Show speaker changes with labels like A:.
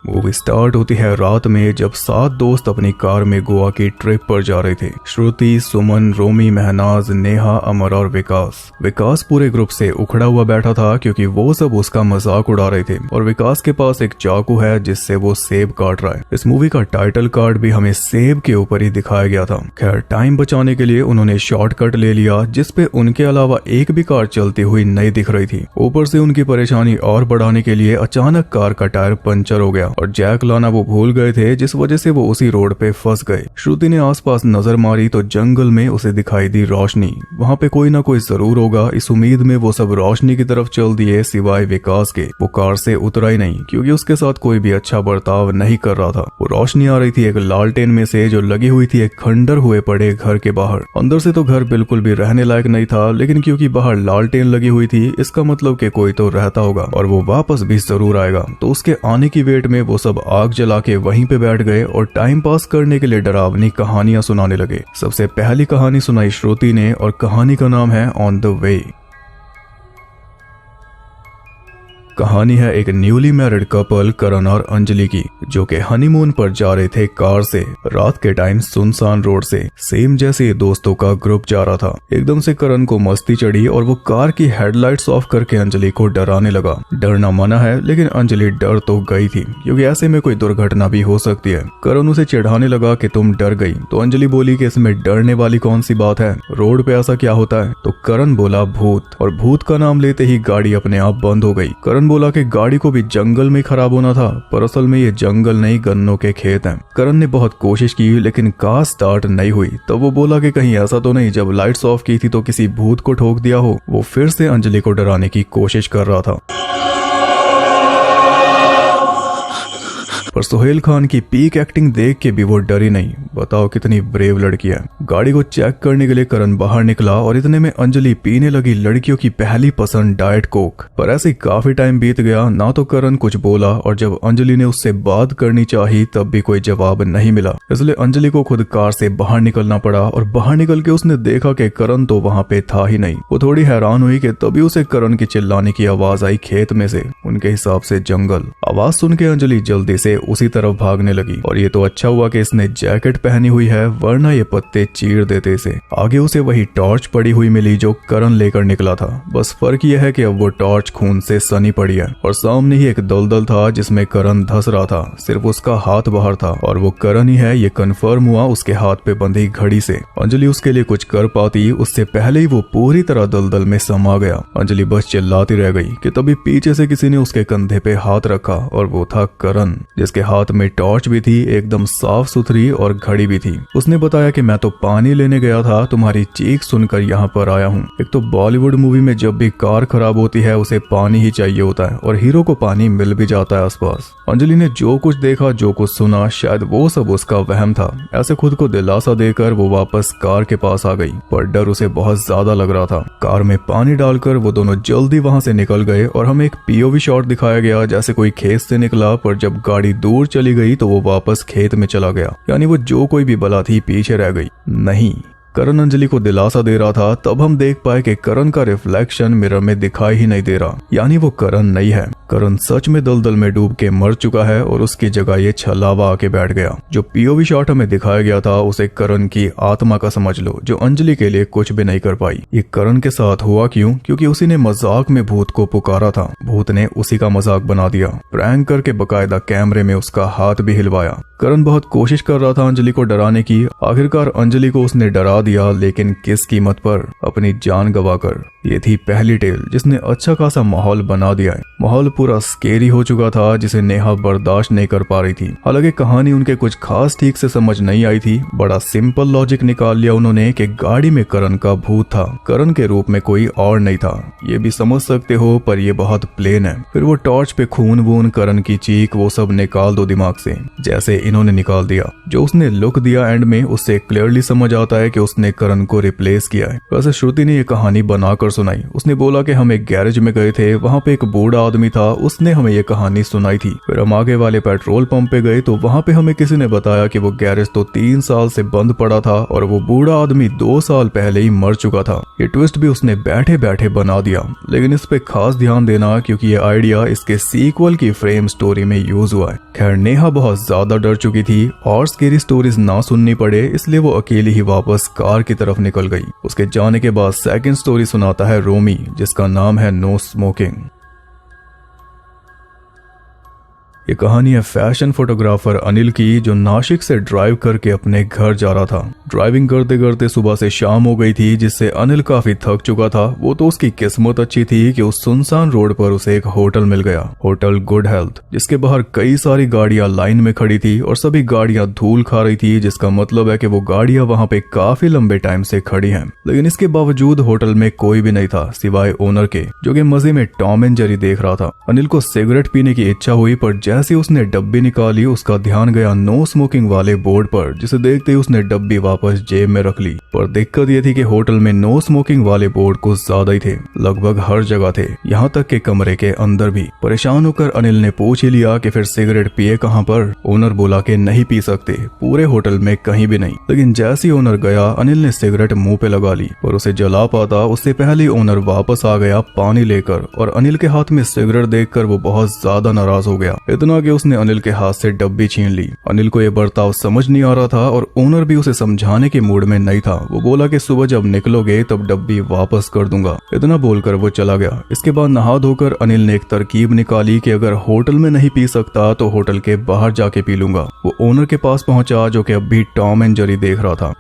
A: Movie start होती है रात में जब 7 दोस्त अपनी कार में गोवा की ट्रिप पर जा रहे थे। श्रुति, सुमन, रोमी, महनाज, नेहा, अमर और विकास पूरे ग्रुप से उखड़ा हुआ बैठा था क्योंकि वो सब उसका मजाक उड़ा रहे थे और विकास के पास एक चाकू है जिससे वो सेब काट रहा है। इस मूवी का टाइटल कार्ड भी हमें सेब के ऊपर ही दिखाया गया था। खैर, टाइम बचाने के लिए उन्होंने शॉर्टकट ले लिया जिसपे उनके अलावा एक भी कार चलती हुई नहीं दिख रही थी। ऊपर से उनकी परेशानी और बढ़ाने के लिए अचानक कार का टायर पंचर हो गया और जैक लाना वो भूल गए थे, जिस वजह से वो उसी रोड पे फंस गए। श्रुति ने आसपास नजर मारी तो जंगल में उसे दिखाई दी रोशनी। वहाँ पे कोई ना कोई जरूर होगा, इस उम्मीद में वो सब रोशनी की तरफ चल दिए सिवाय विकास के। वो कार से उतरा ही नहीं क्योंकि उसके साथ कोई भी अच्छा बर्ताव नहीं कर रहा था। वो रोशनी आ रही थी एक लालटेन में से जो लगी हुई थी एक खंडर हुए पड़े घर के बाहर। अंदर से तो घर बिल्कुल भी रहने लायक नहीं था, लेकिन क्योंकि बाहर लालटेन लगी हुई थी इसका मतलब कि कोई तो रहता होगा और वो वापस भी जरूर आएगा। तो उसके आने की वेट में वो सब आग जला के वहीं पे बैठ गए और टाइम पास करने के लिए डरावनी कहानियां सुनाने लगे। सबसे पहली कहानी सुनाई श्रुति ने और कहानी का नाम है ऑन द वे। कहानी है एक न्यूली मैरिड कपल करण और अंजलि की जो कि हनीमून पर जा रहे थे कार से। रात के टाइम सुनसान रोड से सेम जैसे दोस्तों का ग्रुप जा रहा था। एकदम से करण को मस्ती चढ़ी और वो कार की हेडलाइट्स ऑफ करके अंजलि को डराने लगा। डरना मना है लेकिन अंजलि डर तो गई थी क्योंकि ऐसे में कोई दुर्घटना भी हो सकती है। करण उसे चिढ़ाने लगा कि तुम डर गई तो अंजलि बोली कि इसमें डरने वाली कौन सी बात है, रोड पे ऐसा क्या होता है। तो करण बोला भूत, और भूत का नाम लेते ही गाड़ी अपने आप बंद हो गई। करण बोला कि गाड़ी को भी जंगल में खराब होना था, पर असल में ये जंगल नहीं गन्नों के खेत हैं। करण ने बहुत कोशिश की लेकिन कार स्टार्ट नहीं हुई। तब वो बोला कि कहीं ऐसा तो नहीं जब लाइट्स ऑफ की थी तो किसी भूत को ठोक दिया हो। वो फिर से अंजलि को डराने की कोशिश कर रहा था। पर सुहेल खान की पीक एक्टिंग देख के भी वो डरी नहीं। बताओ कितनी ब्रेव लड़की है। गाड़ी को चेक करने के लिए करण बाहर निकला और इतने में अंजलि पीने लगी लड़कियों की पहली पसंद डाइट कोक। पर ऐसे काफी टाइम बीत गया ना तो करण कुछ बोला और जब अंजलि ने उससे बात करनी चाही तब भी कोई जवाब नहीं मिला। इसलिए अंजलि को खुद कार से बाहर निकलना पड़ा और बाहर निकल के उसने देखा कि करण तो वहाँ पे था ही नहीं। वो थोड़ी हैरान हुई कि तभी उसे करण की चिल्लाने की आवाज आई खेत में से, उनके हिसाब से जंगल। आवाज सुन के अंजलि जल्दी से उसी तरफ भागने लगी और ये तो अच्छा हुआ कि इसने जैकेट पहनी हुई है वरना ये पत्ते चीर देते इसे। आगे उसे वही टॉर्च पड़ी हुई मिली जो करण लेकर निकला था। बस फर्क यह है कि अब वो टॉर्च खून से सनी पड़ी है और सामने ही एक दलदल था जिसमें करण धंस रहा था। सिर्फ उसका हाथ बाहर था और वो करण ही है ये कन्फर्म हुआ उसके हाथ पे बंधी घड़ी से। अंजलि उसके लिए कुछ कर पाती उससे पहले ही वो पूरी तरह दलदल में समा गया। अंजलि बस चिल्लाती रह गई कि तभी पीछे से किसी ने उसके कंधे पे हाथ रखा और वो था करण, जिसके हाथ में टॉर्च भी थी एकदम साफ सुथरी और घड़ी भी थी। उसने बताया कि मैं तो पानी लेने गया था, तुम्हारी चीख सुनकर यहाँ पर आया हूँ। एक तो बॉलीवुड मूवी में जब भी कार खराब होती है उसे पानी ही चाहिए होता है और हीरो को पानी मिल भी जाता है आसपास। अंजलि ने जो कुछ देखा जो कुछ सुना शायद वो सब उसका वहम था। ऐसे खुद को दिलासा देकर वो वापस कार के पास आ गई, पर डर उसे बहुत ज्यादा लग रहा था। कार में पानी डालकर वो दोनों जल्दी वहां से निकल गए और हमें एक पीओवी शॉट दिखाया गया जैसे कोई खेत से निकला, पर जब गाड़ी दूर चली गई तो वो वापस खेत में चला गया। यानी वो जो कोई भी बला थी पीछे रह गई। नहीं, करण अंजलि को दिलासा दे रहा था। तब हम देख पाए कि करण का रिफ्लेक्शन मिरर में दिखाई ही नहीं दे रहा, यानी वो करण नहीं है। करण सच में दलदल में डूब के मर चुका है और उसकी जगह ये छलावा आके बैठ गया। जो पीओवी शॉट हमें दिखाया गया था उसे करण की आत्मा का समझ लो जो अंजलि के लिए कुछ भी नहीं कर पाई। ये करण के साथ हुआ क्यों? क्योंकि उसी ने मजाक में भूत को पुकारा था। भूत ने उसी का मजाक बना दिया, प्रैंक करके बकायदा कैमरे में उसका हाथ भी हिलवाया। करण बहुत कोशिश कर रहा था अंजलि को डराने की। आखिरकार अंजलि को उसने डरा दिया, लेकिन किस कीमत पर? अपनी जान गवाकर। ये थी पहली टेल जिसने अच्छा खासा माहौल बना दिया है। माहौल पूरा स्केरी हो चुका था जिसे नेहा बर्दाश्त नहीं कर पा रही थी। हालांकि कहानी उनके कुछ खास ठीक से समझ नहीं आई थी। बड़ा सिंपल लॉजिक निकाल लिया उन्होंने कि गाड़ी में करण का भूत था, करण के रूप में कोई और नहीं था। ये भी समझ सकते हो, पर ये बहुत प्लेन है। फिर वो टॉर्च पे खून वून, करण की चीख, वो सब निकाल दो दिमाग से। जैसे इन्होंने निकाल दिया। जो उसने लुक दिया एंड में, उससे क्लियरली समझ आता है कि उसने करण को रिप्लेस किया है। वैसे श्रुति ने ये कहानी बनाकर सुनाई। उसने बोला कि हम एक गैरेज में गए थे, वहाँ पे एक बूढ़ा आदमी था, उसने हमें ये कहानी सुनाई थी। फिर हम आगे वाले पेट्रोल पंप पे गए तो वहाँ पे हमें किसी ने बताया कि वो गैरेज तो 3 साल से बंद पड़ा था और वो बूढ़ा आदमी 2 साल पहले ही मर चुका था। ये ट्विस्ट भी उसने बैठे बैठे बना दिया, लेकिन इस पे खास ध्यान देना क्योंकि ये आइडिया इसके सीक्वल की फ्रेम स्टोरी में यूज हुआ है। खैर नेहा बहुत ज्यादा डर चुकी थी और स्केरी स्टोरीज ना सुननी पड़े, इसलिए वो अकेली ही वापस कार की तरफ निकल गई। उसके जाने के बाद सेकंड स्टोरी सुनाता है रोमी, जिसका नाम है नो स्मोकिंग। ये कहानी है फैशन फोटोग्राफर अनिल की, जो नासिक से ड्राइव करके अपने घर जा रहा था। ड्राइविंग करते करते सुबह से शाम हो गई थी, जिससे अनिल काफी थक चुका था। वो तो उसकी किस्मत अच्छी थी कि उस सुनसान रोड पर उसे एक होटल मिल गया, होटल गुड हेल्थ, जिसके बाहर कई सारी गाड़ियां लाइन में खड़ी थी और सभी गाड़ियां धूल खा रही थी, जिसका मतलब है कि वो गाड़ियां वहां पे काफी लंबे टाइम से खड़ी हैं। लेकिन इसके बावजूद होटल में कोई भी नहीं था सिवाय ओनर के, जो कि मजे में टॉम एंड जेरी देख रहा था। अनिल को सिगरेट पीने की इच्छा हुई, पर जैसे उसने डब्बी निकाली उसका ध्यान गया नो स्मोकिंग वाले बोर्ड पर, जिसे देखते ही उसने डब्बी वापस जेब में रख ली। पर दिक्कत यह थी कि होटल में नो स्मोकिंग वाले बोर्ड कुछ ज्यादा ही थे, लगभग हर जगह थे, यहाँ तक के कमरे के अंदर भी। परेशान होकर अनिल ने पूछ ही लिया कि फिर सिगरेट पिए कहाँ पर। ओनर बोला कि नहीं पी सकते, पूरे होटल में कहीं भी नहीं। लेकिन जैसे ओनर गया अनिल ने सिगरेट मुंह पे लगा ली, पर उसे जला पाता उससे पहले ओनर वापस आ गया पानी लेकर, और अनिल के हाथ में सिगरेट देखकर वो बहुत ज्यादा नाराज हो गया, इतना कि उसने अनिल के हाथ से डब्बी छीन ली। अनिल को यह बर्ताव समझ नहीं आ रहा था और ओनर भी उसे समझाने के मूड में नहीं था। वो बोला कि सुबह जब निकलोगे तब डब्बी वापस कर दूंगा, इतना बोलकर वो चला गया। इसके बाद नहा धोकर अनिल ने एक तरकीब निकाली कि अगर होटल में नहीं पी सकता तो होटल के बाहर जाके पी लूंगा। वो ओनर के पास पहुंचा, जो कि अब भी टॉम एंड जेरी देख रहा था।